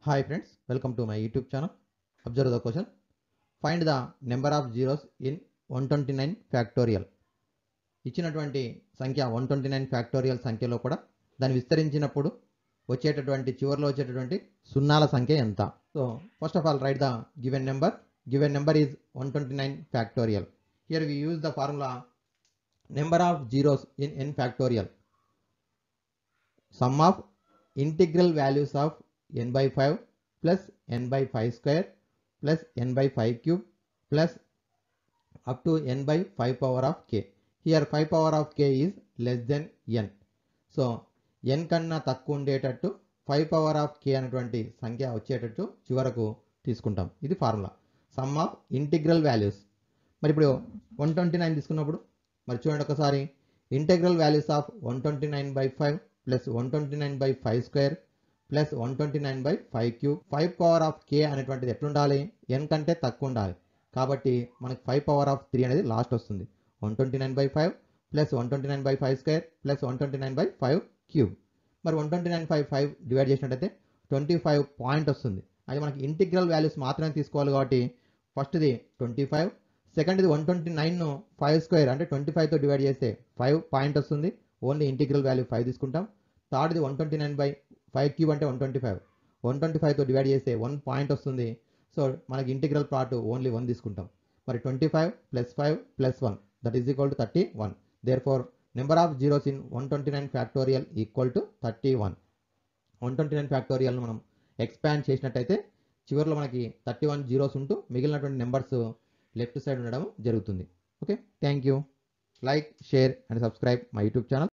Hi friends, welcome to my YouTube channel. Observe the question. Find the number of zeros in 129 factorial. ఇచ్చినటువంటి సంఖ్య 129 factorial సంఖ్యలో కూడా దాన్ని విస్తరించినప్పుడు వచ్చేటటువంటి చివర్లో వచ్చేటటువంటి సున్నాల సంఖ్య ఎంత? So first of all write the given number. Given number is 129 factorial. Here we use the formula number of zeros in n factorial. Sum of integral values of n by 5 plus n by 5 square plus n by 5 cube plus up to n by 5 power of k. Here 5 power of k is less than n. So n కన్నా తక్కువ ఉండేటట్టు 5 power of k అనేటువంటి సంఖ్య వచ్చేటట్టు చివరకు తీసుకుంటాం. ఇది formula. Some of integral values. మరి ఇప్పుడు 129 తీసుకున్నప్పుడు మరి చూడండి ఒకసారి, integral values of 129 by 5 plus 129 by 5 square plus 129 by 5 cube. 5 power of k అనేటువంటిది ఎట్లుండాలి? n కంటే తక్కువ ఉండాలి. కాబట్టి మనకి 5 పవర్ ఆఫ్ 3 అనేది లాస్ట్ వస్తుంది. 129 by 5 plus 129 by 5 square plus 129 by 5 cube. మరి 129 by 5 డివైడ్ చేసినట్టయితే 25 పాయింట్ వస్తుంది. అది మనకి ఇంటిగ్రల్ వాల్యూస్ మాత్రమే తీసుకోవాలి కాబట్టి ఫస్ట్ది 25, సెకండ్ది 129ను 5 స్క్వేర్ అంటే 25తో డివైడ్ చేస్తే 5 పాయింట్ వస్తుంది. ఓన్లీ ఇంటిగ్రల్ వాల్యూ 5 తీసుకుంటాం. థర్డ్ది 129 by 5 క్యూబ్ అంటే 125, 125తో డివైడ్ చేస్తే 1 పాయింట్ వస్తుంది. సో మనకి ఇంటిగ్రల్ పార్ట్ ఓన్లీ 1 తీసుకుంటాం. మరి 25 plus 5 plus 1 that is equal to 31. Therefore number of zeros in 129 factorial equal to 31. 129 ఫ్యాక్టోరియల్ను మనం ఎక్స్పాండ్ చేసినట్టయితే చివరిలో మనకి 31 జీరోస్ ఉంటూ మిగిలినటువంటి నెంబర్స్ లెఫ్ట్ సైడ్ ఉండడం జరుగుతుంది. Okay, thank you. Like, share and subscribe my YouTube channel.